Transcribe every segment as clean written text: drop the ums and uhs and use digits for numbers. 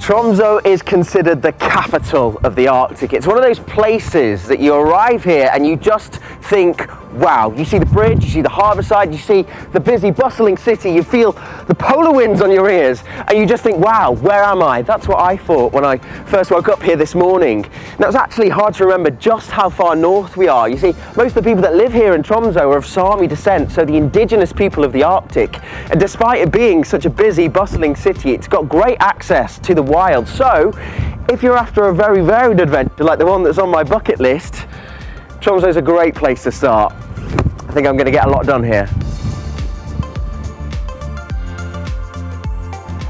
Tromso is considered the capital of the Arctic. It's one of those places that you arrive here and you just think, wow, you see the bridge, you see the harbour side, you see the busy, bustling city, you feel the polar winds on your ears, and you just think, wow, where am I? That's what I thought when I first woke up here this morning. Now, it's actually hard to remember just how far north we are. You see, most of the people that live here in Tromso are of Sami descent, so the indigenous people of the Arctic. And despite it being such a busy, bustling city, it's got great access to the wild. So, if you're after a very varied adventure like the one that's on my bucket list, Tromso is a great place to start. I think I'm going to get a lot done here.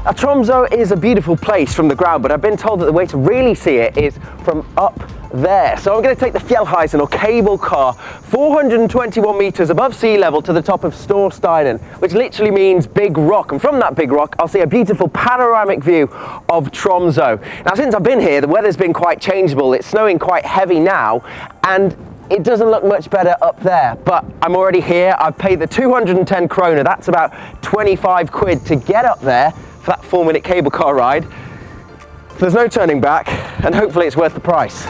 Now, Tromso is a beautiful place from the ground, but I've been told that the way to really see it is from up there. So I'm going to take the Fjellheisen, or cable car, 421 meters above sea level to the top of Storsteinen, which literally means big rock. And from that big rock, I'll see a beautiful panoramic view of Tromso. Now, since I've been here, the weather's been quite changeable. It's snowing quite heavy now, and it doesn't look much better up there, but I'm already here. I've paid the 210 kroner, that's about 25 quid to get up there for that 4-minute cable car ride. There's no turning back, and hopefully it's worth the price.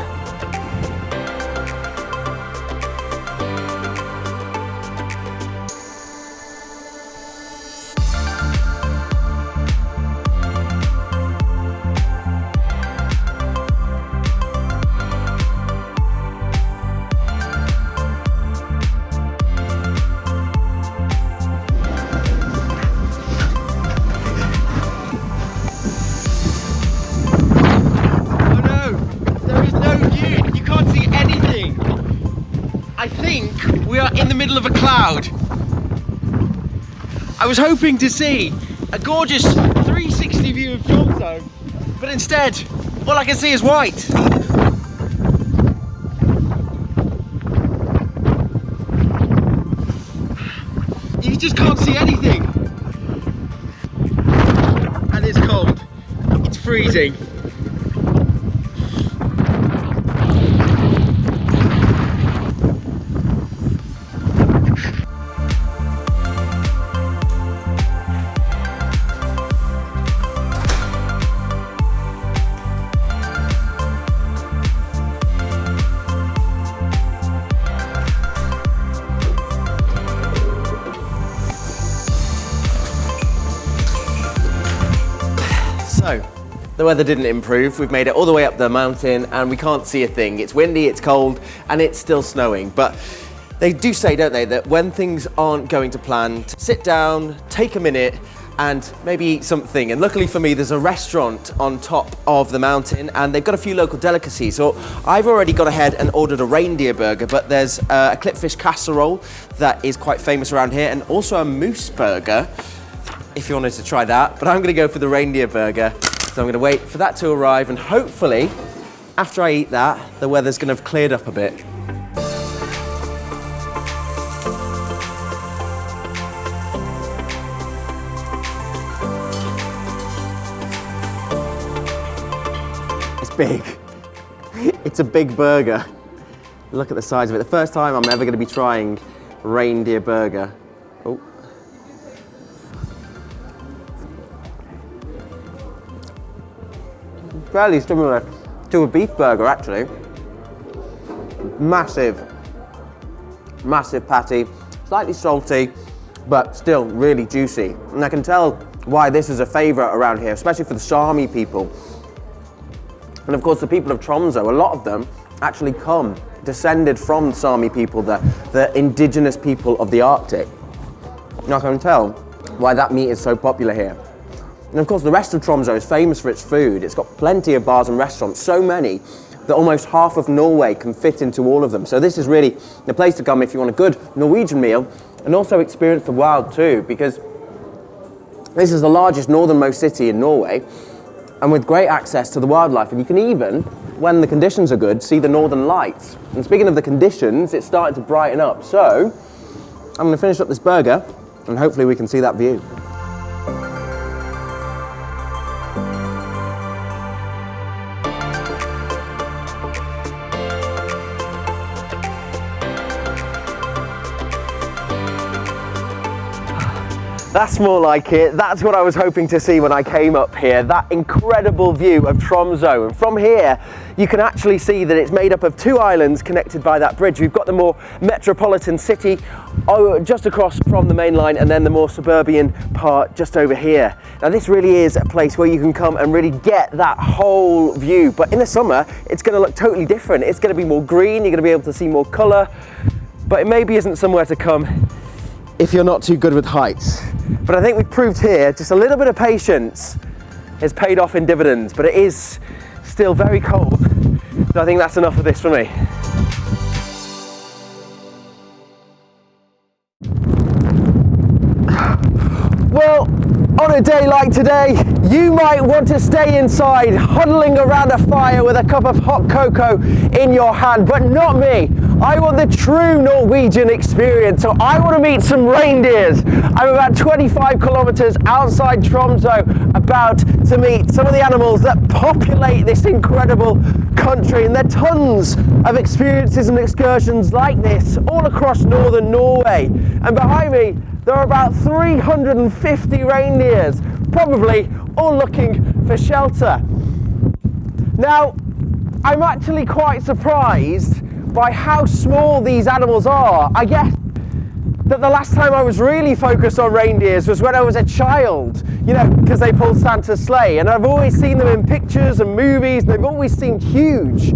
Middle of a cloud. I was hoping to see a gorgeous 360 view of Tromso, but instead all I can see is white. You just can't see anything, and it's cold, it's freezing. So, the weather didn't improve. We've made it all the way up the mountain and we can't see a thing. It's windy, it's cold, and it's still snowing. But they do say, don't they, that when things aren't going to plan, sit down, take a minute, and maybe eat something. And luckily for me, there's a restaurant on top of the mountain and they've got a few local delicacies. So I've already gone ahead and ordered a reindeer burger, but there's a clipfish casserole that is quite famous around here, and also a moose burger, if you wanted to try that. But I'm gonna go for the reindeer burger. So I'm gonna wait for that to arrive, and hopefully, after I eat that, the weather's gonna have cleared up a bit. It's big. It's a big burger. Look at the size of it. The first time I'm ever gonna be trying reindeer burger. Oh. Fairly similar to a beef burger, actually. Massive patty, slightly salty, but still really juicy. And I can tell why this is a favourite around here, especially for the Sami people. And of course, the people of Tromso, a lot of them actually come descended from Sami people, the indigenous people of the Arctic. And I can tell why that meat is so popular here. And of course, the rest of Tromso is famous for its food. It's got plenty of bars and restaurants, so many that almost half of Norway can fit into all of them. So this is really the place to come if you want a good Norwegian meal and also experience the wild too, because this is the largest northernmost city in Norway and with great access to the wildlife. And you can even when the conditions are good, see the northern lights. And speaking of the conditions, it's starting to brighten up. So I'm going to finish up this burger and hopefully we can see that view. That's more like it. That's what I was hoping to see when I came up here. That incredible view of Tromso. And from here, you can actually see that it's made up of two islands connected by that bridge. We've got the more metropolitan city just across from the main line, and then the more suburban part just over here. Now this really is a place where you can come and really get that whole view. But in the summer, it's going to look totally different. It's going to be more green. You're going to be able to see more colour. But it maybe isn't somewhere to come if you're not too good with heights. But I think we've proved here just a little bit of patience has paid off in dividends, but it is still very cold. So I think that's enough of this for me. Well, on a day like today, you might want to stay inside, huddling around a fire with a cup of hot cocoa in your hand, but not me. I want the true Norwegian experience, so I want to meet some reindeers. I'm about 25 kilometers outside Tromso, about to meet some of the animals that populate this incredible country, and there are tons of experiences and excursions like this all across northern Norway. And behind me, there are about 350 reindeers, probably all looking for shelter. Now, I'm actually quite surprised by how small these animals are. I guess that the last time I was really focused on reindeers was when I was a child, you know, because they pulled Santa's sleigh, and I've always seen them in pictures and movies, and they've always seemed huge,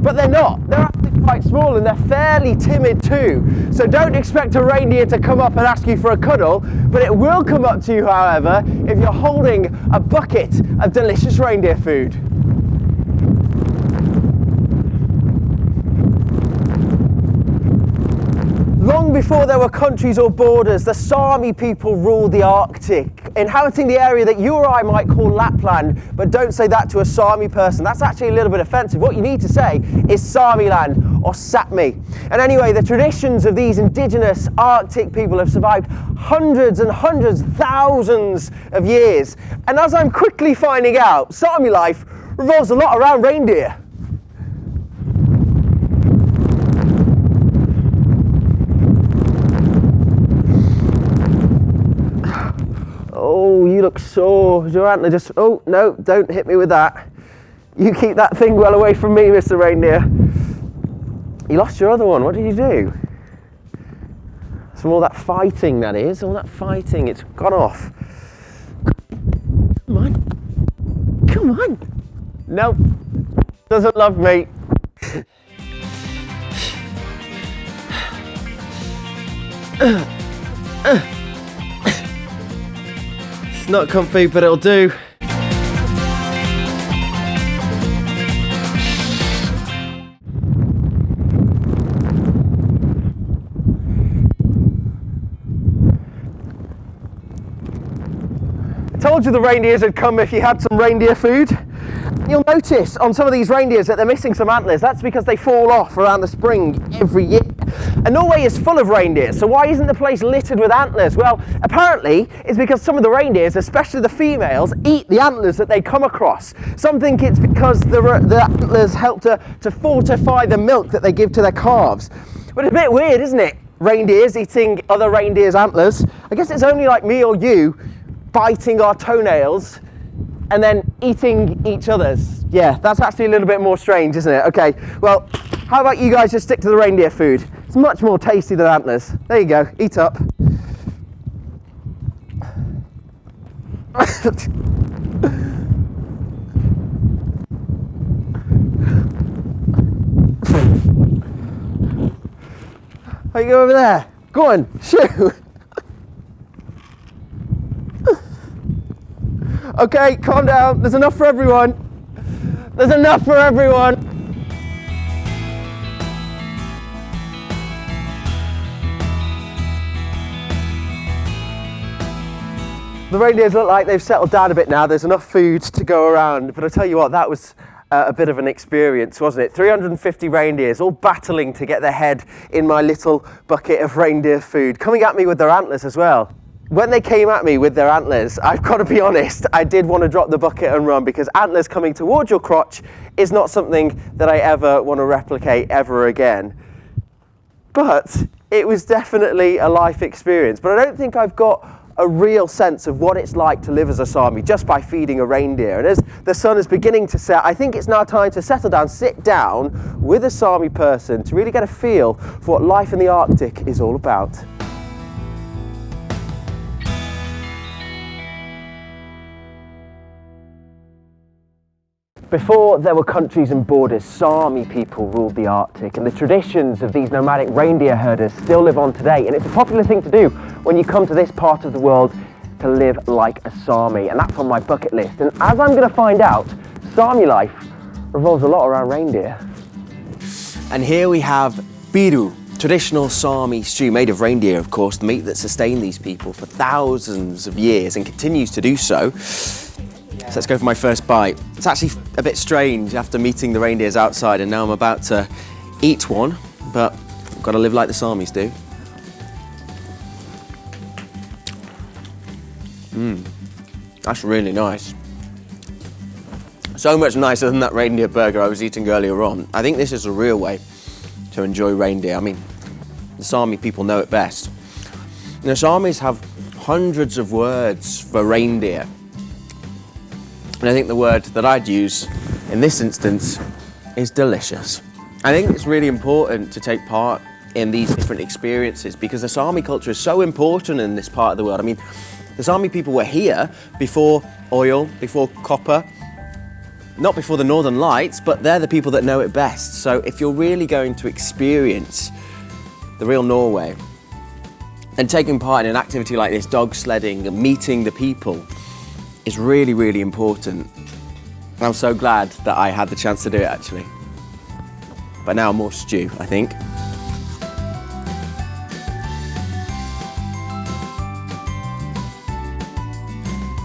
but they're not. They're actually quite small, and they're fairly timid too. So don't expect a reindeer to come up and ask you for a cuddle, but it will come up to you, however, if you're holding a bucket of delicious reindeer food. Long before there were countries or borders, the Sami people ruled the Arctic, inhabiting the area that you or I might call Lapland, but don't say that to a Sami person. That's actually a little bit offensive. What you need to say is Samiland or Sapmi. And anyway, the traditions of these indigenous Arctic people have survived hundreds and hundreds, thousands of years. And as I'm quickly finding out, Sami life revolves a lot around reindeer. Oh, you look sore. Your antler just, oh no, don't hit me with that. You keep that thing well away from me, Mr. Reindeer. You lost your other one, what did you do? Some all that fighting, that is, all that fighting, it's gone off. Come on, come on. Nope, doesn't love me. It's not comfy, but it'll do. I told you the reindeers had come if you had some reindeer food. You'll notice on some of these reindeers that they're missing some antlers. That's because they fall off around the spring every year. And Norway is full of reindeers, so why isn't the place littered with antlers? Well, apparently it's because some of the reindeers, especially the females, eat the antlers that they come across. Some think it's because the antlers help to fortify the milk that they give to their calves. But it's a bit weird, isn't it? Reindeers eating other reindeers' antlers. I guess it's only like me or you biting our toenails and then eating each other's. Yeah, that's actually a little bit more strange, isn't it? Okay, well, how about you guys just stick to the reindeer food? It's much more tasty than antlers. There you go, eat up. How you go over there? Go on, shoo. Okay, calm down. There's enough for everyone. There's enough for everyone. The reindeers look like they've settled down a bit now. There's enough food to go around. But I tell you what, that was a bit of an experience, wasn't it? 350 reindeers all battling to get their head in my little bucket of reindeer food, coming at me with their antlers as well. When they came at me with their antlers, I've got to be honest, I did want to drop the bucket and run, because antlers coming towards your crotch is not something that I ever want to replicate ever again. But it was definitely a life experience. But I don't think I've got a real sense of what it's like to live as a Sami just by feeding a reindeer. And as the sun is beginning to set, I think it's now time to settle down, sit down with a Sami person to really get a feel for what life in the Arctic is all about. Before there were countries and borders, Sami people ruled the Arctic, and the traditions of these nomadic reindeer herders still live on today. And it's a popular thing to do when you come to this part of the world, to live like a Sami, and that's on my bucket list. And as I'm going to find out, Sami life revolves a lot around reindeer. And here we have biru, traditional Sami stew made of reindeer, of course, the meat that sustained these people for thousands of years and continues to do so. So let's go for my first bite. It's actually a bit strange after meeting the reindeers outside, and now I'm about to eat one, but I've got to live like the Samis do. That's really nice. So much nicer than that reindeer burger I was eating earlier on. I think this is a real way to enjoy reindeer. I mean, the Sami people know it best. The Samis have hundreds of words for reindeer. And I think the word that I'd use in this instance is delicious. I think it's really important to take part in these different experiences, because the Sami culture is so important in this part of the world. I mean, the Sami people were here before oil, before copper, not before the Northern Lights, but they're the people that know it best. So if you're really going to experience the real Norway, and taking part in an activity like this, dog sledding and meeting the people, is really, really important. And I'm so glad that I had the chance to do it, actually. But now more stew, I think.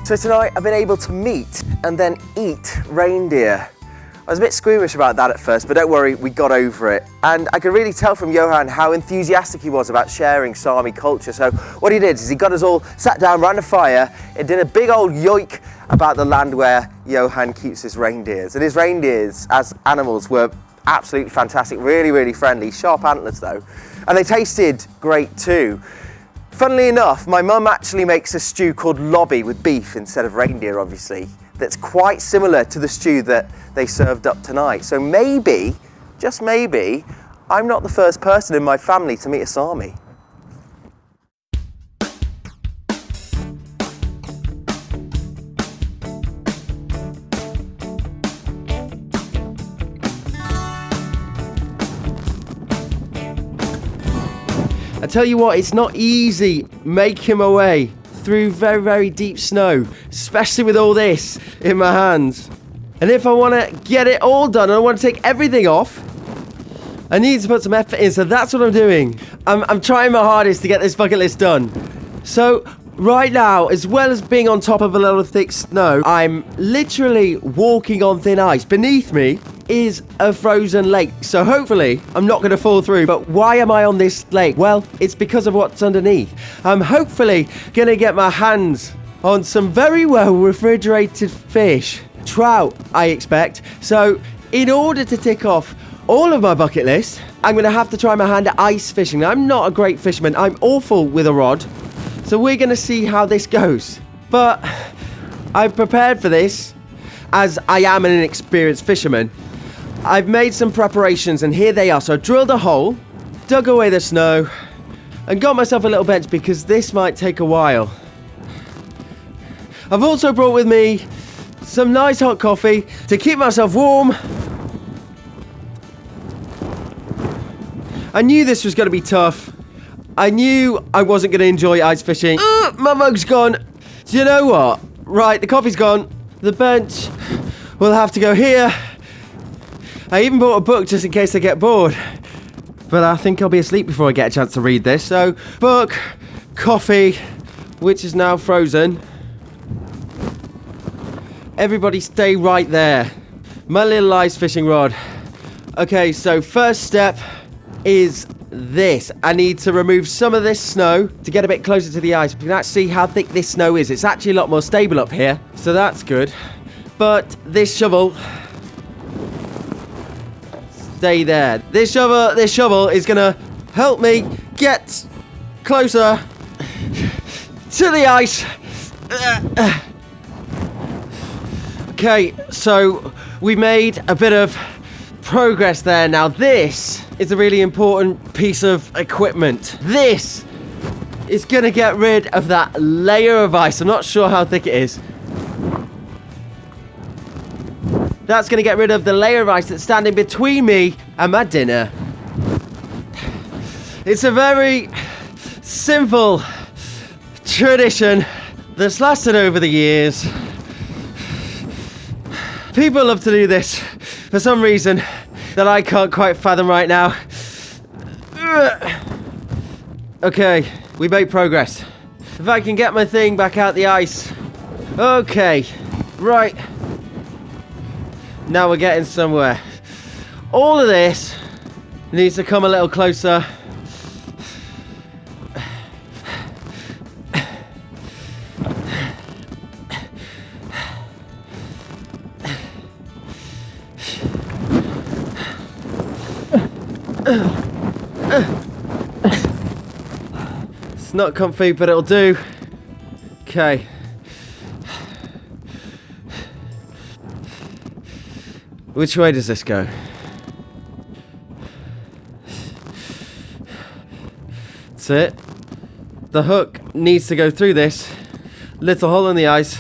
So tonight I've been able to meet and then eat reindeer. I was a bit squeamish about that at first, but don't worry, we got over it. And I could really tell from Johan how enthusiastic he was about sharing Sami culture. So what he did is he got us all sat down round a fire and did a big old yoik about the land where Johan keeps his reindeers. And his reindeers as animals were absolutely fantastic, really, really friendly, sharp antlers though. And they tasted great too. Funnily enough, my mum actually makes a stew called lobby with beef instead of reindeer, obviously, that's quite similar to the stew that they served up tonight. So maybe, just maybe, I'm not the first person in my family to meet a Sami. I tell you what, it's not easy making my way through very, very deep snow, especially with all this in my hands. And if I want to get it all done and I want to take everything off, I need to put some effort in, so that's what I'm doing. I'm trying my hardest to get this bucket list done. So right now, as well as being on top of a lot of thick snow, I'm literally walking on thin ice. Beneath me is a frozen lake, so hopefully I'm not going to fall through. But why am I on this lake? Well, it's because of what's underneath. I'm hopefully going to get my hands on some very well refrigerated fish. Trout, I expect. So in order to tick off all of my bucket list, I'm going to have to try my hand at ice fishing. Now, I'm not a great fisherman. I'm awful with a rod. So we're going to see how this goes. But I've prepared for this, as I am an inexperienced fisherman. I've made some preparations, and here they are. So I drilled a hole, dug away the snow, and got myself a little bench because this might take a while. I've also brought with me some nice hot coffee to keep myself warm. I knew this was going to be tough. I knew I wasn't going to enjoy ice fishing. My mug's gone. Do you know what? Right, the coffee's gone. The bench will have to go here. I even bought a book just in case I get bored. But I think I'll be asleep before I get a chance to read this. So, book, coffee, which is now frozen. Everybody stay right there. My little ice fishing rod. Okay, so first step is this. I need to remove some of this snow to get a bit closer to the ice. You can actually see how thick this snow is. It's actually a lot more stable up here, so that's good. But this shovel, stay there. This shovel is gonna help me get closer to the ice. Okay, so we made a bit of progress there. Now this is a really important piece of equipment. This is gonna get rid of that layer of ice. I'm not sure how thick it is. That's gonna get rid of the layer of ice that's standing between me and my dinner. It's a very simple tradition that's lasted over the years. People love to do this for some reason that I can't quite fathom right now. Okay, we made progress. If I can get my thing back out the ice. Okay, right. Now we're getting somewhere. All of this needs to come a little closer. It's not comfy, but it'll do. Okay. Which way does this go? That's it. The hook needs to go through this little hole in the ice.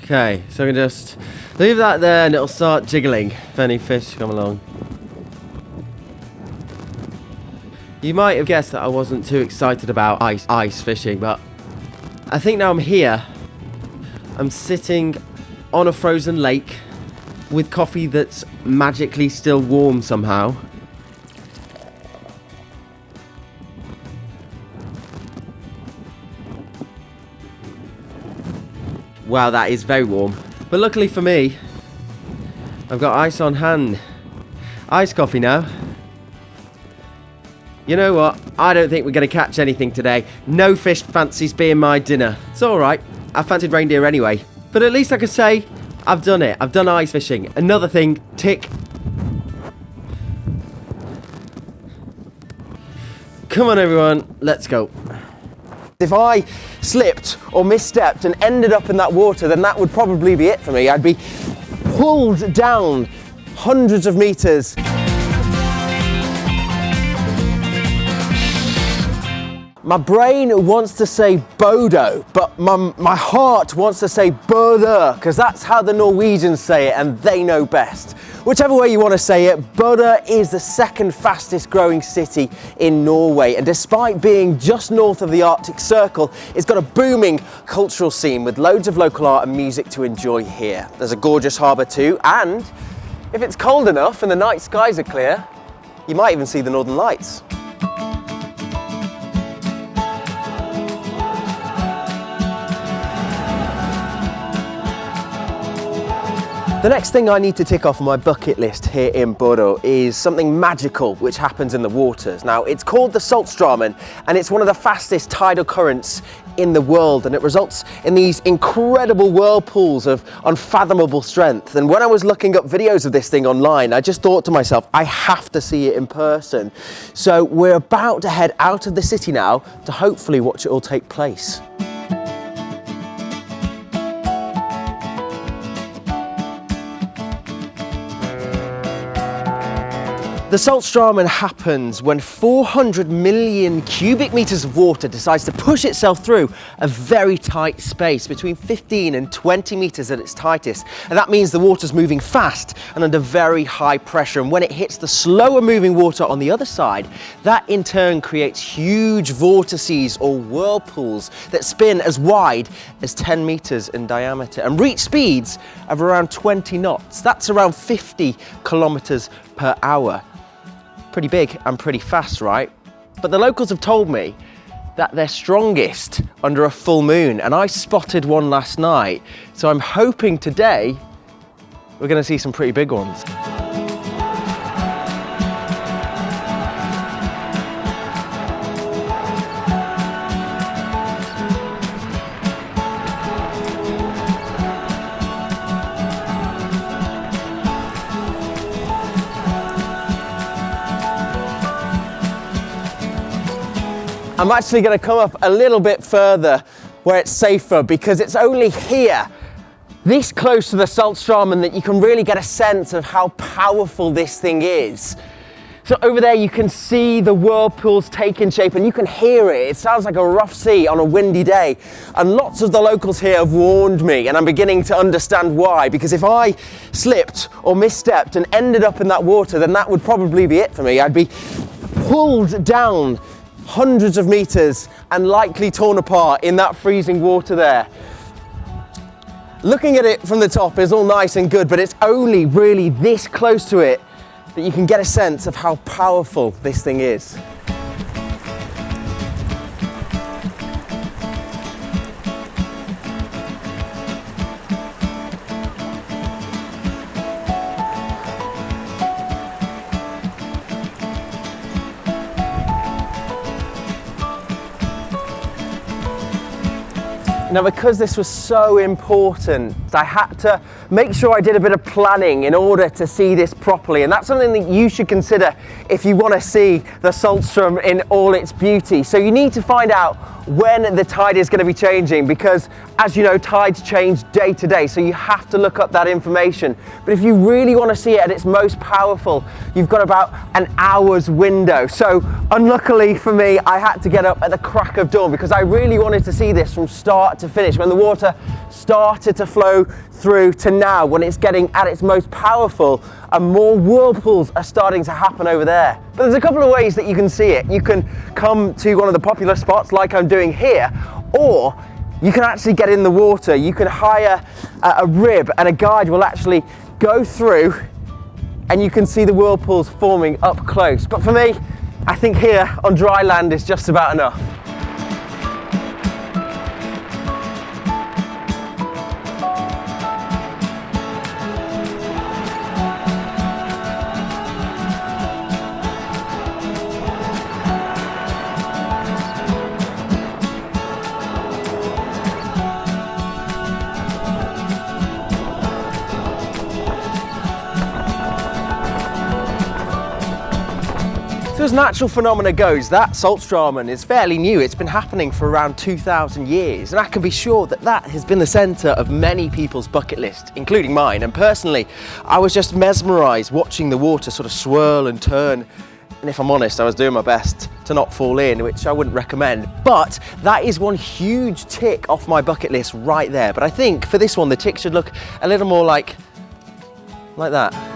Okay, so we can just leave that there and it'll start jiggling if any fish come along. You might have guessed that I wasn't too excited about ice fishing, but I think now I'm here. I'm sitting on a frozen lake with coffee that's magically still warm somehow. Wow, that is very warm. But luckily for me, I've got ice on hand. Iced coffee now. You know what? I don't think we're going to catch anything today. No fish fancies being my dinner. It's alright. I fancied reindeer anyway. But at least I can say, I've done it. I've done ice fishing. Another thing, tick. Come on everyone, let's go. If I slipped or misstepped and ended up in that water, then that would probably be it for me. I'd be pulled down hundreds of meters. My brain wants to say Bodo, but my heart wants to say Bodø, because that's how the Norwegians say it and they know best. Whichever way you want to say it, Bodø is the second fastest growing city in Norway, and despite being just north of the Arctic Circle, it's got a booming cultural scene with loads of local art and music to enjoy here. There's a gorgeous harbour too, and if it's cold enough and the night skies are clear, you might even see the Northern Lights. The next thing I need to tick off on my bucket list here in Bodø is something magical which happens in the waters. Now, it's called the Saltstraumen, and it's one of the fastest tidal currents in the world, and it results in these incredible whirlpools of unfathomable strength. And when I was looking up videos of this thing online, I just thought to myself, I have to see it in person. So we're about to head out of the city now to hopefully watch it all take place. The Saltstraumen happens when 400 million cubic meters of water decides to push itself through a very tight space, between 15 and 20 meters at its tightest. And that means the water's moving fast and under very high pressure. And when it hits the slower moving water on the other side, that in turn creates huge vortices or whirlpools that spin as wide as 10 meters in diameter and reach speeds of around 20 knots. That's around 50 kilometers per hour. Pretty big and pretty fast, right? But the locals have told me that they're strongest under a full moon, and I spotted one last night. So I'm hoping today we're going to see some pretty big ones. I'm actually going to come up a little bit further where it's safer, because it's only here, this close to the Saltstraumen, that you can really get a sense of how powerful this thing is. So over there you can see the whirlpools taking shape and you can hear it. It sounds like a rough sea on a windy day. And lots of the locals here have warned me, and I'm beginning to understand why. Because if I slipped or misstepped and ended up in that water, then that would probably be it for me. I'd be pulled down hundreds of meters and likely torn apart in that freezing water there. Looking at it from the top is all nice and good, but it's only really this close to it that you can get a sense of how powerful this thing is. Now, because this was so important, I had to make sure I did a bit of planning in order to see this properly. And that's something that you should consider if you want to see the Saltström in all its beauty. So you need to find out when the tide is going to be changing, because as you know, tides change day to day, so you have to look up that information. But if you really want to see it at its most powerful, you've got about an hour's window. So unluckily for me, I had to get up at the crack of dawn, because I really wanted to see this from start to finish, when the water started to flow through to now, when it's getting at its most powerful and more whirlpools are starting to happen over there. But there's a couple of ways that you can see it. You can come to one of the popular spots like I'm doing here, or you can actually get in the water. You can hire a rib and a guide will actually go through and you can see the whirlpools forming up close. But for me, I think here on dry land is just about enough. So as natural phenomena goes, that Saltstraumen is fairly new. It's been happening for around 2,000 years, and I can be sure that that has been the centre of many people's bucket list, including mine. And personally, I was just mesmerised watching the water sort of swirl and turn. And if I'm honest, I was doing my best to not fall in, which I wouldn't recommend. But that is one huge tick off my bucket list right there. But I think for this one, the tick should look a little more like that.